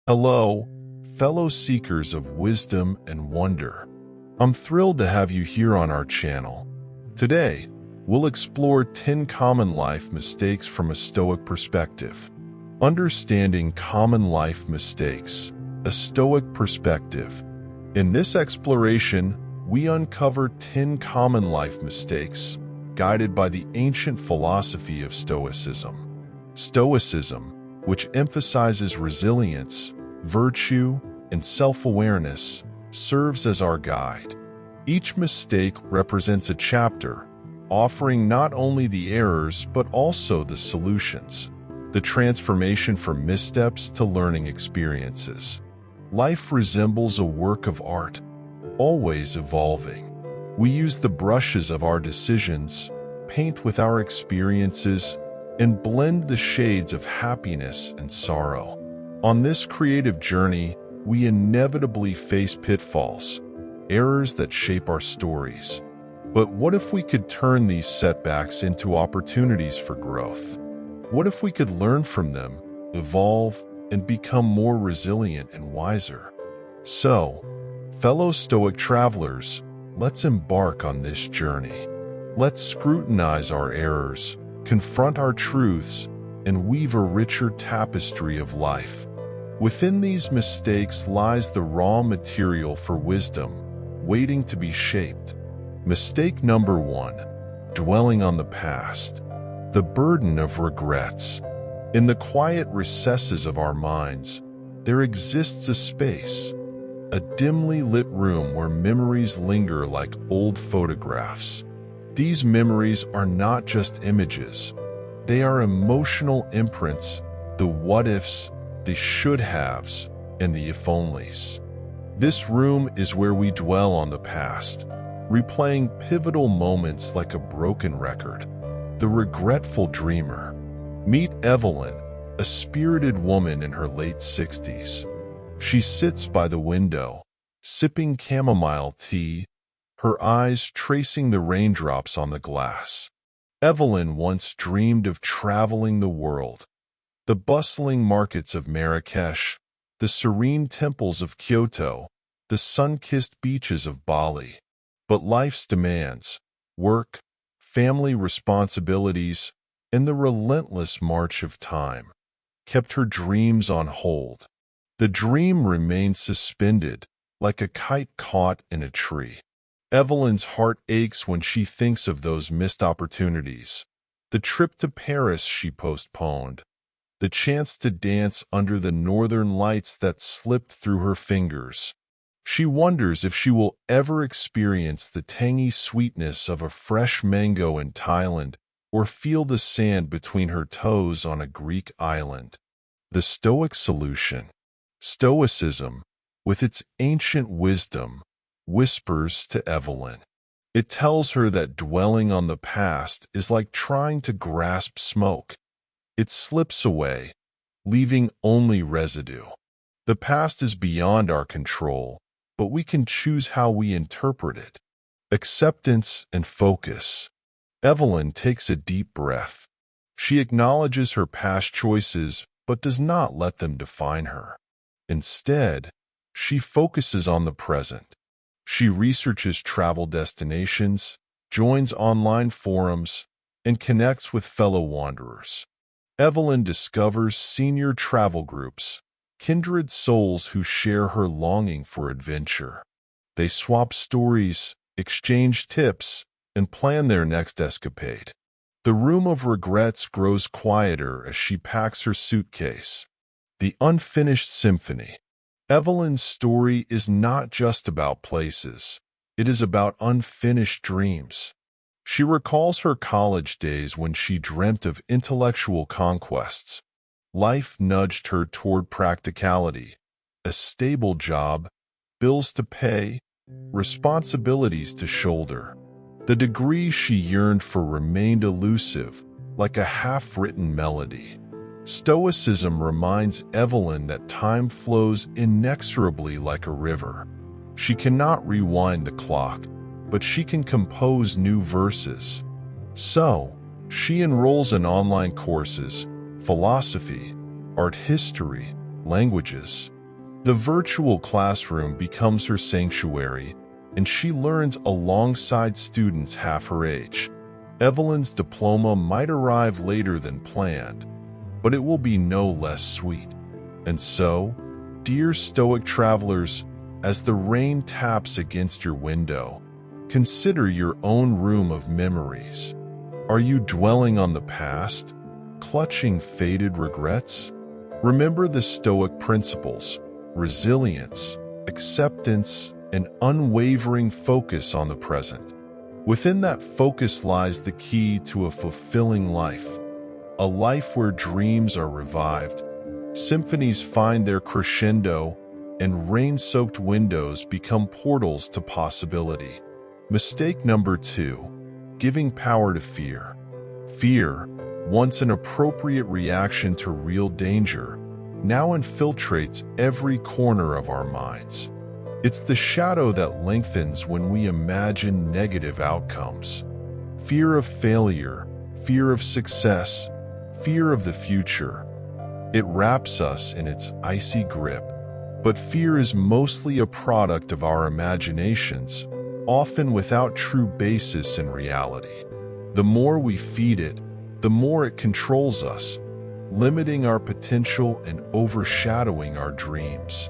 Hello, fellow seekers of wisdom and wonder. I'm thrilled to have you here on our channel. Today, we'll explore 10 common life mistakes from a Stoic perspective. Understanding common life mistakes, a Stoic perspective. In this exploration, we uncover 10 common life mistakes, guided by the ancient philosophy of Stoicism. Stoicism, which emphasizes resilience, virtue, and self-awareness, serves as our guide. Each mistake represents a chapter, offering not only the errors but also the solutions, the transformation from missteps to learning experiences. Life resembles a work of art, always evolving. We use the brushes of our decisions, paint with our experiences, and blend the shades of happiness and sorrow. On this creative journey, we inevitably face pitfalls, errors that shape our stories. But what if we could turn these setbacks into opportunities for growth? What if we could learn from them, evolve, and become more resilient and wiser? So, fellow Stoic travelers, let's embark on this journey. Let's scrutinize our errors, confront our truths, and weave a richer tapestry of life. Within these mistakes lies the raw material for wisdom, waiting to be shaped. Mistake number 1, dwelling on the past. The burden of regrets. In the quiet recesses of our minds, there exists a space, a dimly lit room where memories linger like old photographs. These memories are not just images. They are emotional imprints, the what-ifs, the should-haves, and the if-onlys. This room is where we dwell on the past, replaying pivotal moments like a broken record. The regretful dreamer. Meet Evelyn, a spirited woman in her late 60s. She sits by the window, sipping chamomile tea, her eyes tracing the raindrops on the glass. Evelyn once dreamed of traveling the world. The bustling markets of Marrakesh, the serene temples of Kyoto, the sun-kissed beaches of Bali. But life's demands, work, family responsibilities, and the relentless march of time kept her dreams on hold. The dream remained suspended, like a kite caught in a tree. Evelyn's heart aches when she thinks of those missed opportunities. The trip to Paris she postponed. The chance to dance under the northern lights that slipped through her fingers. She wonders if she will ever experience the tangy sweetness of a fresh mango in Thailand or feel the sand between her toes on a Greek island. The Stoic solution. Stoicism, with its ancient wisdom, whispers to Evelyn. It tells her that dwelling on the past is like trying to grasp smoke. It slips away, leaving only residue. The past is beyond our control, but we can choose how we interpret it. Acceptance and focus. Evelyn takes a deep breath. She acknowledges her past choices, but does not let them define her. Instead, she focuses on the present. She researches travel destinations, joins online forums, and connects with fellow wanderers. Evelyn discovers senior travel groups, kindred souls who share her longing for adventure. They swap stories, exchange tips, and plan their next escapade. The room of regrets grows quieter as she packs her suitcase. The unfinished symphony. Evelyn's story is not just about places. It is about unfinished dreams. She recalls her college days when she dreamt of intellectual conquests. Life nudged her toward practicality, a stable job, bills to pay, responsibilities to shoulder. The degree she yearned for remained elusive, like a half-written melody. Stoicism reminds Evelyn that time flows inexorably like a river. She cannot rewind the clock, but she can compose new verses. So, she enrolls in online courses, philosophy, art history, languages. The virtual classroom becomes her sanctuary, and she learns alongside students half her age. Evelyn's diploma might arrive later than planned, but it will be no less sweet. And so, dear Stoic travelers, as the rain taps against your window, consider your own room of memories. Are you dwelling on the past, clutching faded regrets? Remember the Stoic principles: resilience, acceptance, and unwavering focus on the present. Within that focus lies the key to a fulfilling life, a life where dreams are revived, symphonies find their crescendo, and rain-soaked windows become portals to possibility. Mistake number 2, giving power to fear. Fear, once an appropriate reaction to real danger, now infiltrates every corner of our minds. It's the shadow that lengthens when we imagine negative outcomes. Fear of failure, fear of success, fear of the future. It wraps us in its icy grip. But fear is mostly a product of our imaginations, often without true basis in reality. The more we feed it, the more it controls us, limiting our potential and overshadowing our dreams.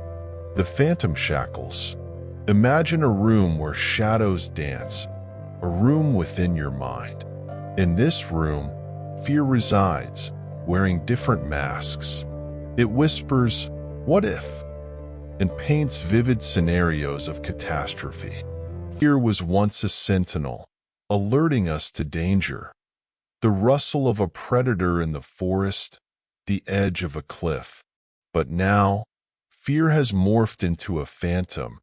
The phantom shackles. Imagine a room where shadows dance, a room within your mind. In this room, fear resides, wearing different masks. It whispers, "What if?" and paints vivid scenarios of catastrophe. Fear was once a sentinel, alerting us to danger. The rustle of a predator in the forest, the edge of a cliff. But now, fear has morphed into a phantom,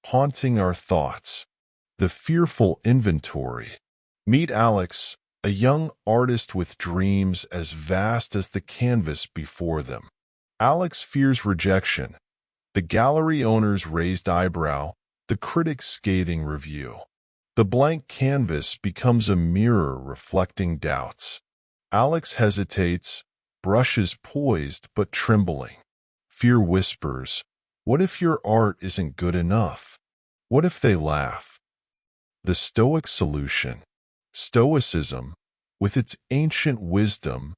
haunting our thoughts. The fearful inventory. Meet Alex, a young artist with dreams as vast as the canvas before them. Alex fears rejection, the gallery owner's raised eyebrow, the critic's scathing review. The blank canvas becomes a mirror reflecting doubts. Alex hesitates, brushes poised but trembling. Fear whispers, "What if your art isn't good enough? What if they laugh?" The Stoic solution. Stoicism, with its ancient wisdom,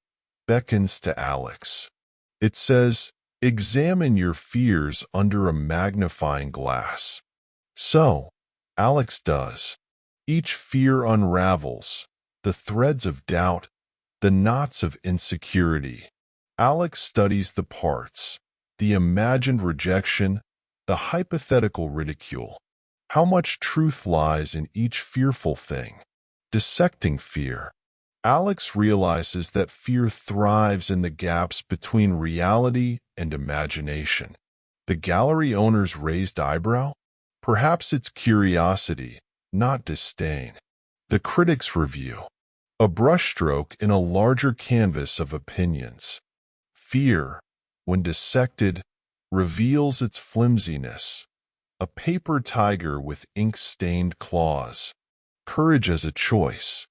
beckons to Alex. It says, "Examine your fears under a magnifying glass." So, Alex does. Each fear unravels, the threads of doubt, the knots of insecurity. Alex studies the parts, the imagined rejection, the hypothetical ridicule. How much truth lies in each fearful thing? Dissecting fear. Alex realizes that fear thrives in the gaps between reality and imagination. The gallery owner's raised eyebrow? Perhaps it's curiosity, not disdain. The critic's review. A brushstroke in a larger canvas of opinions. Fear, when dissected, reveals its flimsiness. A paper tiger with ink-stained claws. Courage as a choice.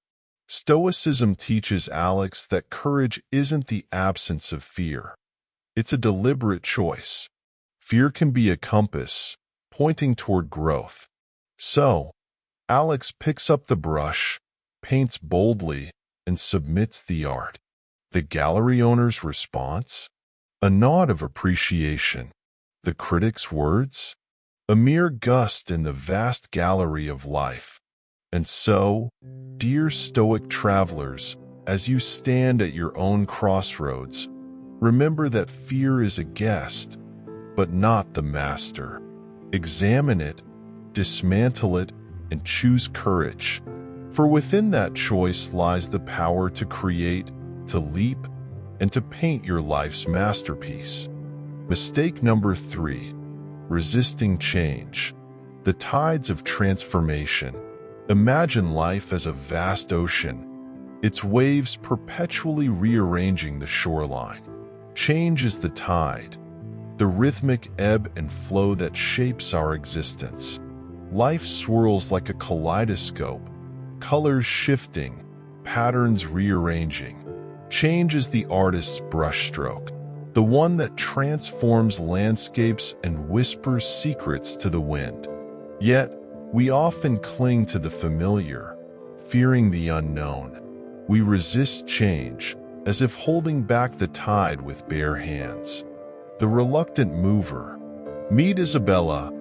Stoicism teaches Alex that courage isn't the absence of fear. It's a deliberate choice. Fear can be a compass, pointing toward growth. So, Alex picks up the brush, paints boldly, and submits the art. The gallery owner's response? A nod of appreciation. The critic's words? A mere gust in the vast gallery of life. And so, dear Stoic travelers, as you stand at your own crossroads, remember that fear is a guest, but not the master. Examine it, dismantle it, and choose courage. For within that choice lies the power to create, to leap, and to paint your life's masterpiece. Mistake number 3, resisting change. The tides of transformation. Imagine life as a vast ocean, its waves perpetually rearranging the shoreline. Change is the tide, the rhythmic ebb and flow that shapes our existence. Life swirls like a kaleidoscope, colors shifting, patterns rearranging. Change is the artist's brushstroke, the one that transforms landscapes and whispers secrets to the wind. Yet, we often cling to the familiar, fearing the unknown. We resist change, as if holding back the tide with bare hands. The reluctant mover. Meet Isabella,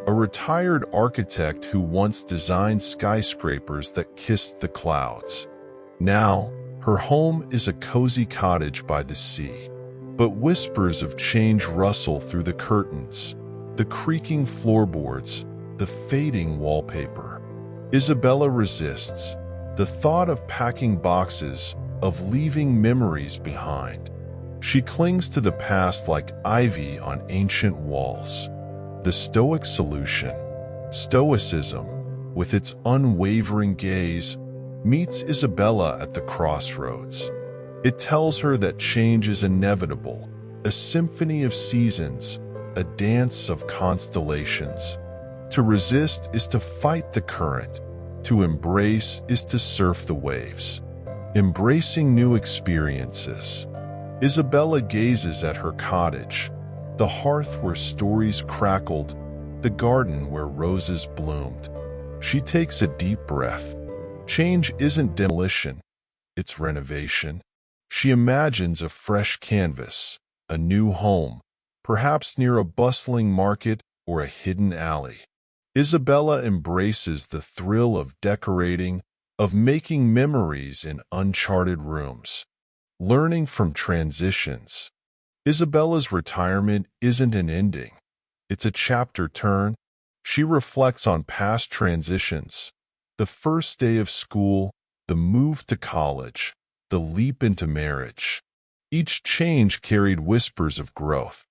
a retired architect who once designed skyscrapers that kissed the clouds. Now, her home is a cozy cottage by the sea. But whispers of change rustle through the curtains, the creaking floorboards, the fading wallpaper. Isabella resists the thought of packing boxes, of leaving memories behind. She clings to the past like ivy on ancient walls. The Stoic solution, Stoicism, with its unwavering gaze, meets Isabella at the crossroads. It tells her that change is inevitable, a symphony of seasons, a dance of constellations. To resist is to fight the current. To embrace is to surf the waves. Embracing new experiences. Isabella gazes at her cottage, the hearth where stories crackled, the garden where roses bloomed. She takes a deep breath. Change isn't demolition, it's renovation. She imagines a fresh canvas, a new home, perhaps near a bustling market or a hidden alley. Isabella embraces the thrill of decorating, of making memories in uncharted rooms. Learning from transitions. Isabella's retirement isn't an ending. It's a chapter turn. She reflects on past transitions, the first day of school, the move to college, the leap into marriage. Each change carried whispers of growth.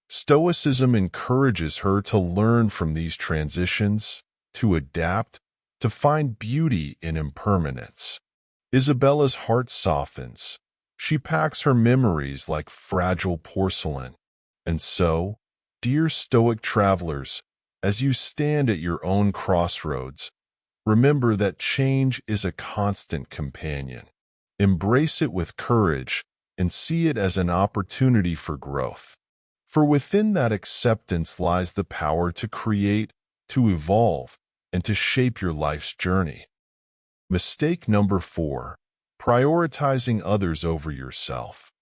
Stoicism encourages her to learn from these transitions, to adapt, to find beauty in impermanence. Isabella's heart softens. She packs her memories like fragile porcelain. And so, dear Stoic travelers, as you stand at your own crossroads, remember that change is a constant companion. Embrace it with courage and see it as an opportunity for growth. For within that acceptance lies the power to create, to evolve, and to shape your life's journey. Mistake number 4. Prioritizing others over yourself.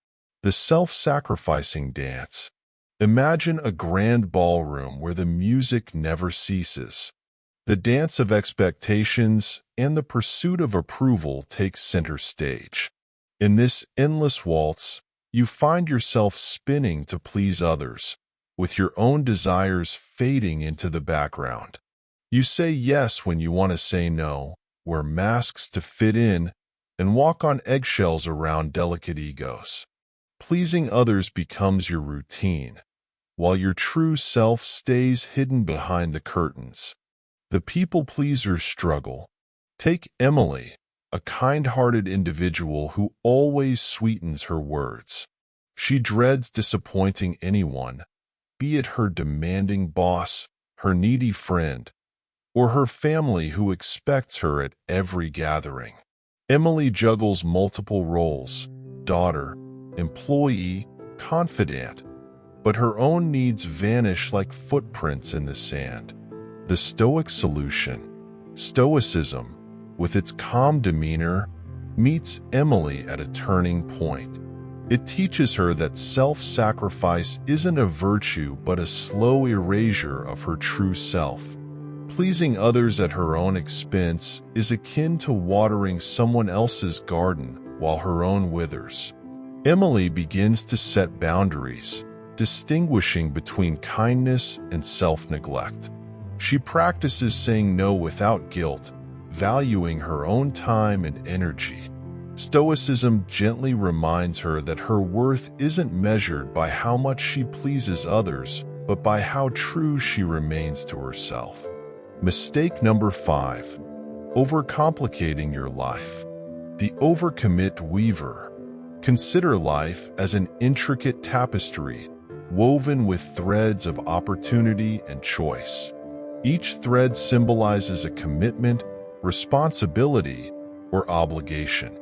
The self-sacrificing dance. Imagine a grand ballroom where the music never ceases. The dance of expectations and the pursuit of approval takes center stage. In this endless waltz, you find yourself spinning to please others, with your own desires fading into the background. You say yes when you want to say no, wear masks to fit in, and walk on eggshells around delicate egos. Pleasing others becomes your routine, while your true self stays hidden behind the curtains. The people-pleasers struggle. Take Emily, a kind-hearted individual who always sweetens her words. She dreads disappointing anyone, be it her demanding boss, her needy friend, or her family who expects her at every gathering. Emily juggles multiple roles, daughter, employee, confidant, but her own needs vanish like footprints in the sand. The Stoic solution, Stoicism, with its calm demeanor, meets Emily at a turning point. It teaches her that self-sacrifice isn't a virtue but a slow erasure of her true self. Pleasing others at her own expense is akin to watering someone else's garden while her own withers. Emily begins to set boundaries, distinguishing between kindness and self-neglect. She practices saying no without guilt, valuing her own time and energy. Stoicism gently reminds her that her worth isn't measured by how much she pleases others, but by how true she remains to herself. Mistake number 5. Overcomplicating your life. The overcommit weaver. Consider life as an intricate tapestry, woven with threads of opportunity and choice. Each thread symbolizes a commitment, responsibility, or obligation.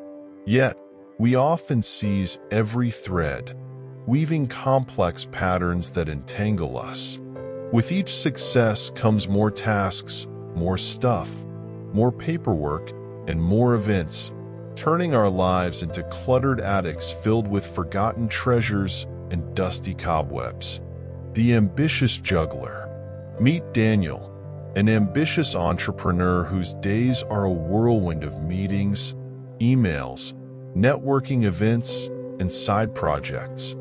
Yet, we often seize every thread. weaving complex patterns that entangle us. With each success comes more tasks, more stuff, more paperwork, and more events, turning our lives into cluttered attics filled with forgotten treasures and dusty cobwebs. The ambitious juggler. Meet Daniel, an ambitious entrepreneur whose days are a whirlwind of meetings, emails, networking events, and side projects.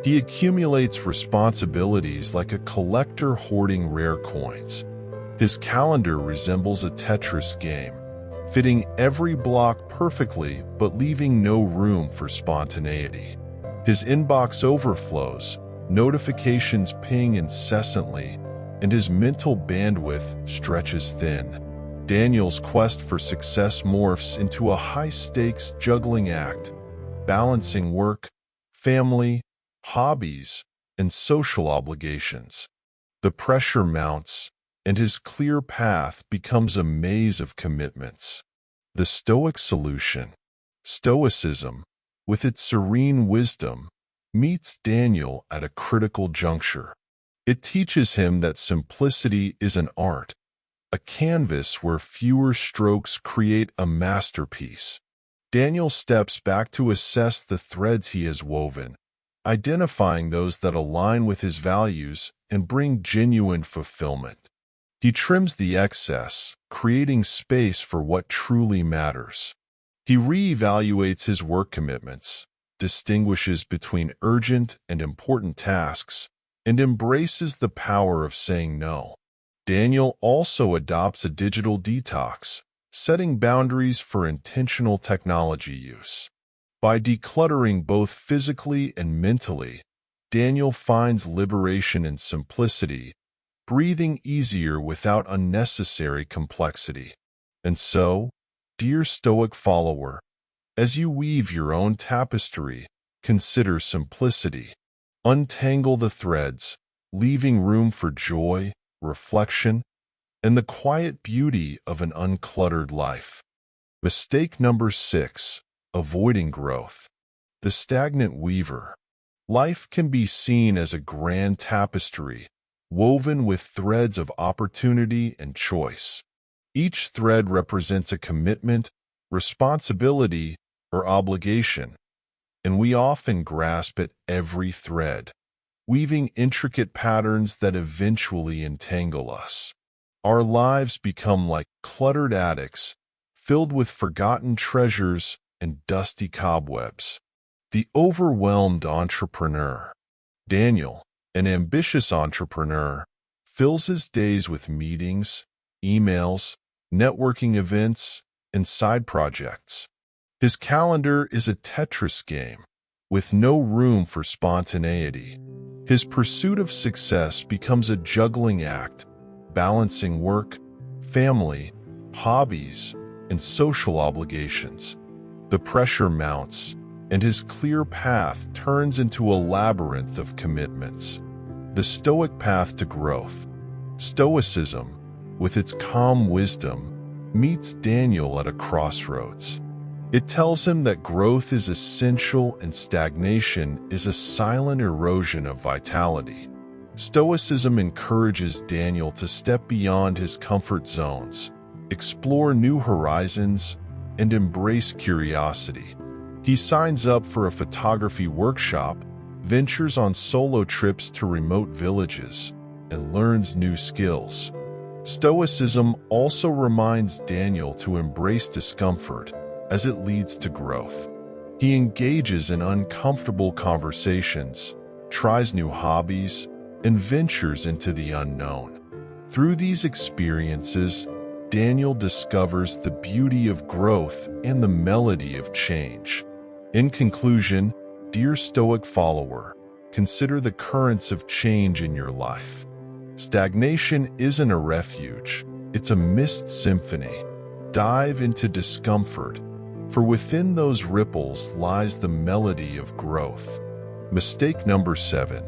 He accumulates responsibilities like a collector hoarding rare coins. His calendar resembles a Tetris game, fitting every block perfectly but leaving no room for spontaneity. His inbox overflows, notifications ping incessantly, and his mental bandwidth stretches thin. Daniel's quest for success morphs into a high-stakes juggling act, balancing work, family, hobbies, and social obligations. The pressure mounts, and his clear path becomes a maze of commitments. The Stoic solution. Stoicism, with its serene wisdom, meets Daniel at a critical juncture. It teaches him that simplicity is an art, a canvas where fewer strokes create a masterpiece. Daniel steps back to assess the threads he has woven, identifying those that align with his values and bring genuine fulfillment. He trims the excess, creating space for what truly matters. He reevaluates his work commitments, distinguishes between urgent and important tasks, and embraces the power of saying no. Daniel also adopts a digital detox, setting boundaries for intentional technology use. By decluttering both physically and mentally, Daniel finds liberation in simplicity, breathing easier without unnecessary complexity. And so, dear Stoic follower, as you weave your own tapestry, consider simplicity. Untangle the threads, leaving room for joy, reflection, and the quiet beauty of an uncluttered life. Mistake number 6. Avoiding growth. The stagnant weaver. Life can be seen as a grand tapestry, woven with threads of opportunity and choice. Each thread represents a commitment, responsibility, or obligation, and we often grasp at every thread, weaving intricate patterns that eventually entangle us. Our lives become like cluttered attics, filled with forgotten treasures and dusty cobwebs. The overwhelmed entrepreneur. Daniel, an ambitious entrepreneur, fills his days with meetings, emails, networking events, and side projects. His calendar is a Tetris game, with no room for spontaneity. His pursuit of success becomes a juggling act, balancing work, family, hobbies, and social obligations. The pressure mounts, and his clear path turns into a labyrinth of commitments. The Stoic path to growth. Stoicism, with its calm wisdom, meets Daniel at a crossroads. It tells him that growth is essential and stagnation is a silent erosion of vitality. Stoicism encourages Daniel to step beyond his comfort zones, explore new horizons, and embrace curiosity. He signs up for a photography workshop, ventures on solo trips to remote villages, and learns new skills. Stoicism also reminds Daniel to embrace discomfort as it leads to growth. He engages in uncomfortable conversations, tries new hobbies, and ventures into the unknown. Through these experiences, Daniel discovers the beauty of growth and the melody of change. In conclusion, dear Stoic follower, consider the currents of change in your life. Stagnation isn't a refuge, it's a mist symphony. Dive into discomfort, for within those ripples lies the melody of growth. Mistake number 7.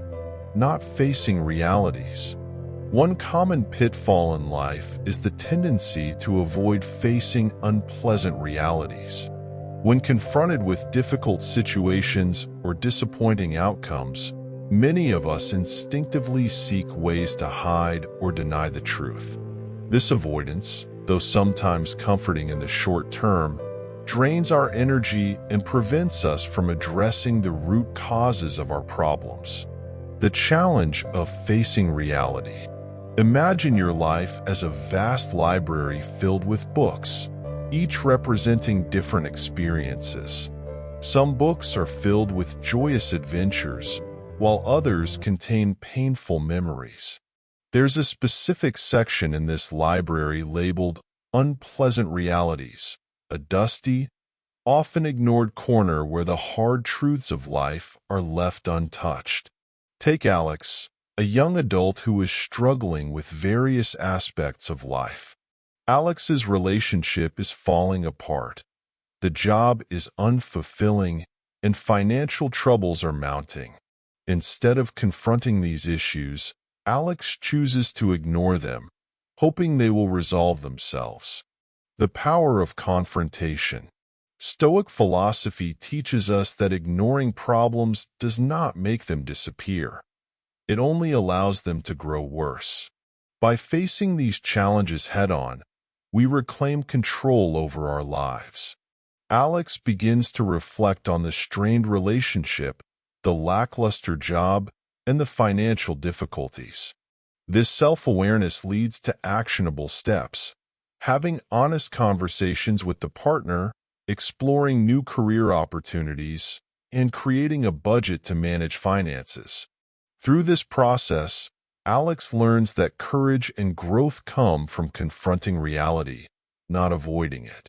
Not facing realities. One common pitfall in life is the tendency to avoid facing unpleasant realities. When confronted with difficult situations or disappointing outcomes, many of us instinctively seek ways to hide or deny the truth. This avoidance, though sometimes comforting in the short term, drains our energy and prevents us from addressing the root causes of our problems. The challenge of facing reality. Imagine your life as a vast library filled with books, each representing different experiences. Some books are filled with joyous adventures, while others contain painful memories. There's a specific section in this library labeled Unpleasant Realities, a dusty, often ignored corner where the hard truths of life are left untouched. Take Alex, a young adult who is struggling with various aspects of life. Alex's relationship is falling apart. The job is unfulfilling, and financial troubles are mounting. Instead of confronting these issues, Alex chooses to ignore them, hoping they will resolve themselves. The power of confrontation. Stoic philosophy teaches us that ignoring problems does not make them disappear. It only allows them to grow worse. By facing these challenges head-on, we reclaim control over our lives. Alex begins to reflect on the strained relationship, the lackluster job, and the financial difficulties. This self-awareness leads to actionable steps. Having honest conversations with the partner, exploring new career opportunities, and creating a budget to manage finances. Through this process, Alex learns that courage and growth come from confronting reality, not avoiding it.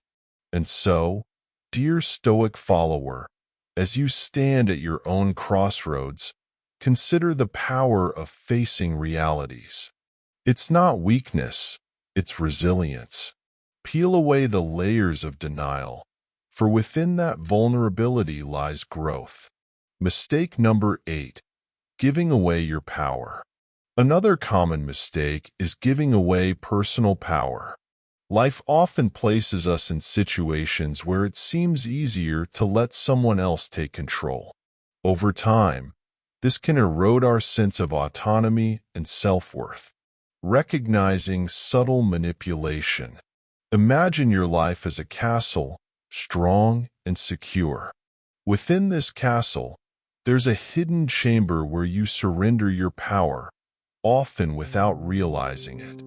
And so, dear Stoic follower, as you stand at your own crossroads, consider the power of facing realities. It's not weakness, it's resilience. Peel away the layers of denial, for within that vulnerability lies growth. Mistake number 8. Giving away your power. Another common mistake is giving away personal power. Life often places us in situations where it seems easier to let someone else take control. Over time, this can erode our sense of autonomy and self-worth. Recognizing subtle manipulation. Imagine your life as a castle, strong and secure. Within this castle, there's a hidden chamber where you surrender your power, often without realizing it.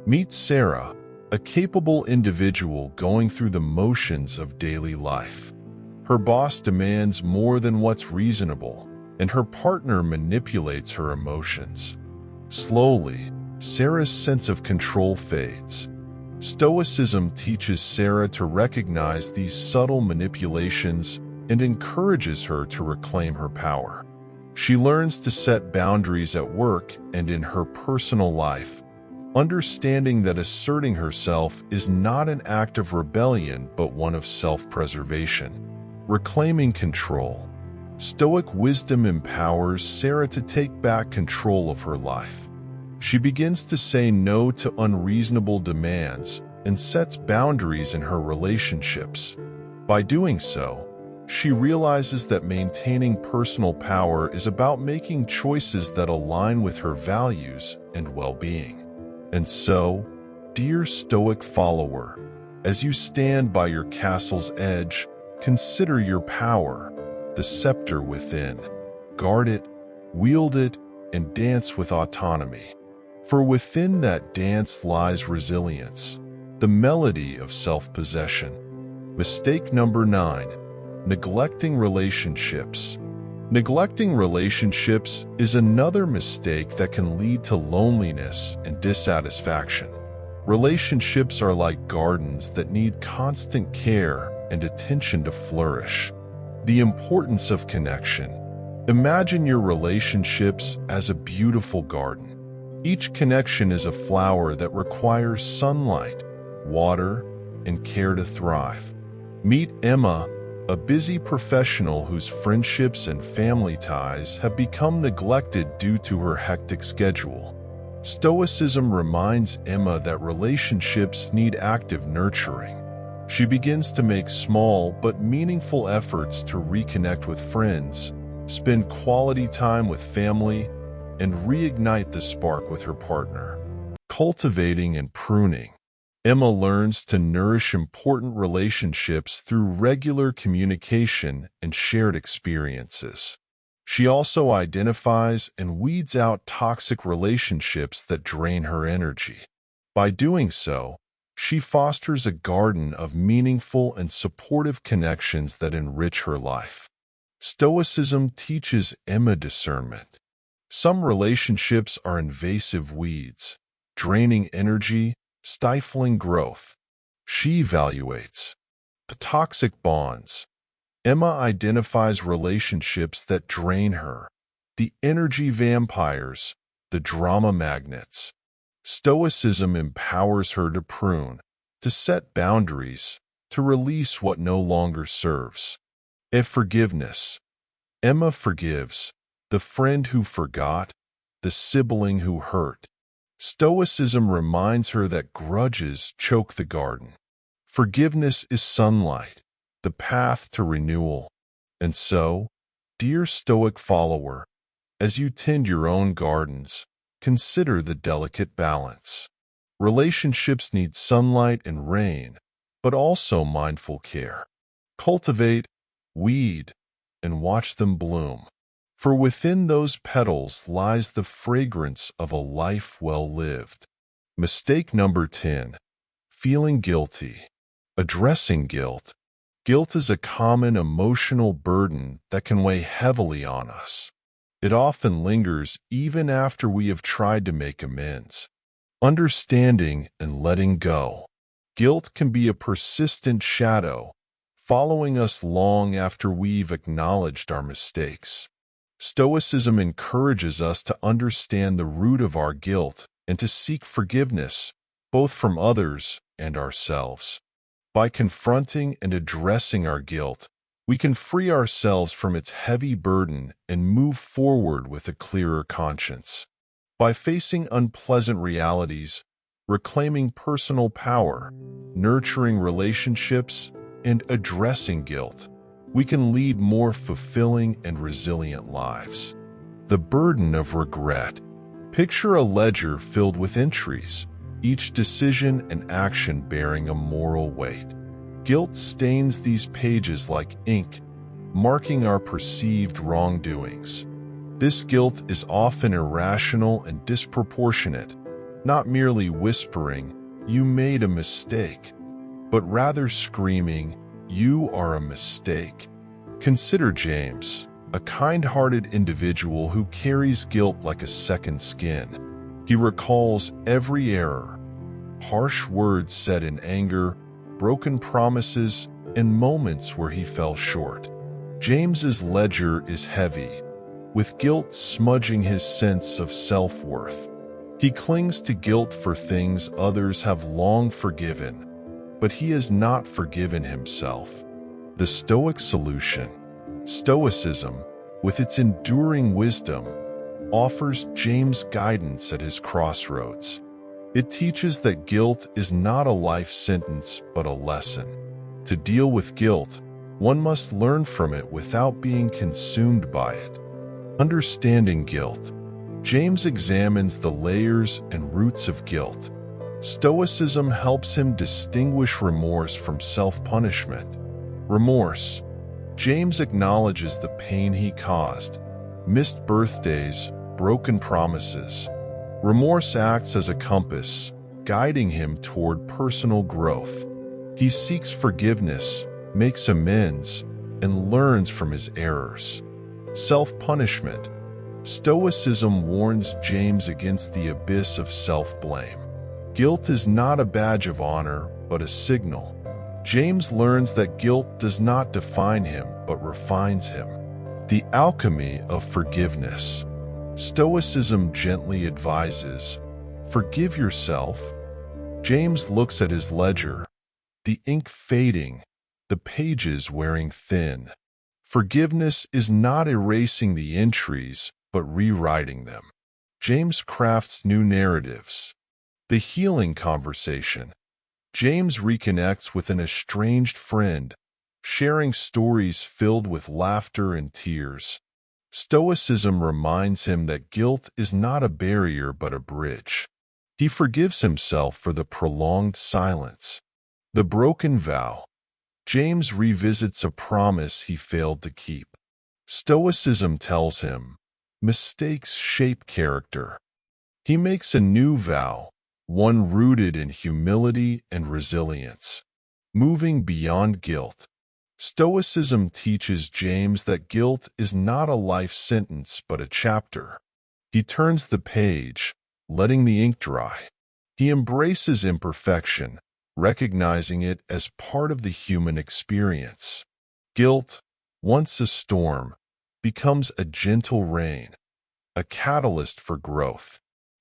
Meet Sarah, a capable individual going through the motions of daily life. Her boss demands more than what's reasonable, and her partner manipulates her emotions. Slowly, Sarah's sense of control fades. Stoicism teaches Sarah to recognize these subtle manipulations and encourages her to reclaim her power. She learns to set boundaries at work and in her personal life, understanding that asserting herself is not an act of rebellion but one of self-preservation. Reclaiming control. Stoic wisdom empowers Sarah to take back control of her life. She begins to say no to unreasonable demands and sets boundaries in her relationships. By doing so, she realizes that maintaining personal power is about making choices that align with her values and well-being. And so, dear Stoic follower, as you stand by your castle's edge, consider your power, the scepter within. Guard it, wield it, and dance with autonomy. For within that dance lies resilience, the melody of self-possession. Mistake number 9. Neglecting relationships. Neglecting relationships is another mistake that can lead to loneliness and dissatisfaction. Relationships are like gardens that need constant care and attention to flourish. The importance of connection. Imagine your relationships as a beautiful garden. Each connection is a flower that requires sunlight, water, and care to thrive. Meet Emma, a busy professional whose friendships and family ties have become neglected due to her hectic schedule. Stoicism reminds Emma that relationships need active nurturing. She begins to make small but meaningful efforts to reconnect with friends, spend quality time with family, and reignite the spark with her partner. Cultivating and pruning. Emma learns to nourish important relationships through regular communication and shared experiences. She also identifies and weeds out toxic relationships that drain her energy. By doing so, she fosters a garden of meaningful and supportive connections that enrich her life. Stoicism teaches Emma discernment. Some relationships are invasive weeds, draining energy, stifling growth. She evaluates the toxic bonds. Emma identifies relationships that drain her, the energy vampires, the drama magnets. Stoicism empowers her to prune, to set boundaries, to release what no longer serves. Forgiveness. Emma forgives, the friend who forgot, the sibling who hurt. Stoicism reminds her that grudges choke the garden. Forgiveness is sunlight, the path to renewal. And so, dear Stoic follower, as you tend your own gardens, consider the delicate balance. Relationships need sunlight and rain, but also mindful care. Cultivate, weed, and watch them bloom. For within those petals lies the fragrance of a life well lived. Mistake number 10. Feeling guilty. Addressing guilt. Guilt is a common emotional burden that can weigh heavily on us. It often lingers even after we have tried to make amends. Understanding and letting go. Guilt can be a persistent shadow, following us long after we've acknowledged our mistakes. Stoicism encourages us to understand the root of our guilt and to seek forgiveness, both from others and ourselves. By confronting and addressing our guilt, we can free ourselves from its heavy burden and move forward with a clearer conscience. By facing unpleasant realities, reclaiming personal power, nurturing relationships, and addressing guilt, we can lead more fulfilling and resilient lives. The burden of regret. Picture a ledger filled with entries, each decision and action bearing a moral weight. Guilt stains these pages like ink, marking our perceived wrongdoings. This guilt is often irrational and disproportionate, not merely whispering, "You made a mistake," but rather screaming, "You are a mistake." Consider James, a kind-hearted individual who carries guilt like a second skin. He recalls every error, harsh words said in anger, broken promises, and moments where he fell short. James's ledger is heavy, with guilt smudging his sense of self-worth. He clings to guilt for things others have long forgiven, but he has not forgiven himself. The Stoic solution. Stoicism, with its enduring wisdom, offers James guidance at his crossroads. It teaches that guilt is not a life sentence but a lesson. To deal with guilt, one must learn from it without being consumed by it. Understanding guilt. James examines the layers and roots of guilt. Stoicism helps him distinguish remorse from self-punishment. Remorse. James acknowledges the pain he caused, missed birthdays, broken promises. Remorse acts as a compass, guiding him toward personal growth. He seeks forgiveness, makes amends, and learns from his errors. Self-punishment. Stoicism warns James against the abyss of self-blame. Guilt is not a badge of honor, but a signal. James learns that guilt does not define him, but refines him. The alchemy of forgiveness. Stoicism gently advises, forgive yourself. James looks at his ledger, the ink fading, the pages wearing thin. Forgiveness is not erasing the entries, but rewriting them. James crafts new narratives. The healing conversation. James reconnects with an estranged friend, sharing stories filled with laughter and tears. Stoicism reminds him that guilt is not a barrier but a bridge. He forgives himself for the prolonged silence. The broken vow. James revisits a promise he failed to keep. Stoicism tells him, mistakes shape character. He makes a new vow, one rooted in humility and resilience. Moving beyond guilt. Stoicism teaches James that guilt is not a life sentence but a chapter. He turns the page, letting the ink dry. He embraces imperfection, recognizing it as part of the human experience. Guilt, once a storm, becomes a gentle rain, a catalyst for growth.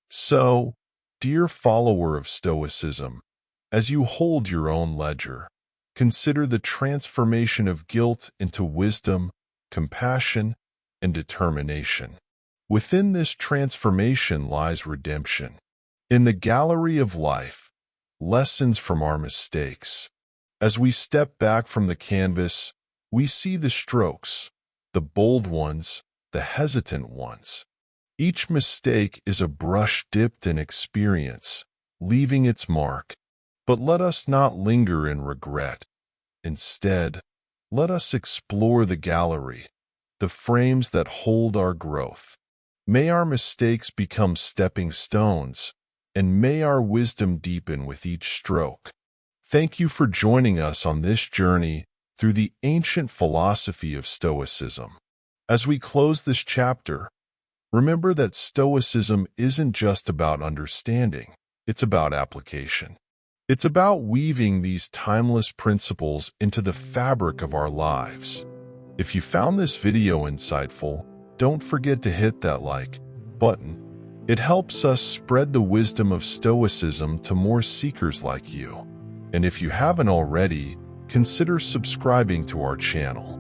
So, dear follower of Stoicism, as you hold your own ledger, consider the transformation of guilt into wisdom, compassion, and determination. Within this transformation lies redemption. In the gallery of life, lessons from our mistakes. As we step back from the canvas, we see the strokes, the bold ones, the hesitant ones. Each mistake is a brush dipped in experience, leaving its mark. But let us not linger in regret. Instead, let us explore the gallery, the frames that hold our growth. May our mistakes become stepping stones, and may our wisdom deepen with each stroke. Thank you for joining us on this journey through the ancient philosophy of Stoicism. As we close this chapter, remember that Stoicism isn't just about understanding, it's about application. It's about weaving these timeless principles into the fabric of our lives. If you found this video insightful, don't forget to hit that like button. It helps us spread the wisdom of Stoicism to more seekers like you. And if you haven't already, consider subscribing to our channel.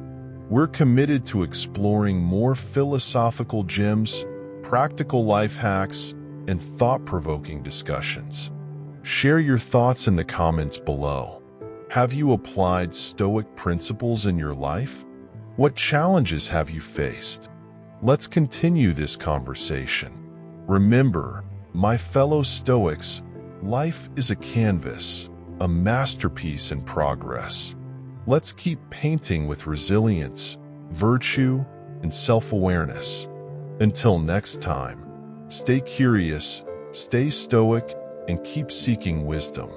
We're committed to exploring more philosophical gems, practical life hacks, and thought-provoking discussions. Share your thoughts in the comments below. Have you applied Stoic principles in your life? What challenges have you faced? Let's continue this conversation. Remember, my fellow Stoics, life is a canvas, a masterpiece in progress. Let's keep painting with resilience, virtue, and self-awareness. Until next time, stay curious, stay stoic, and keep seeking wisdom.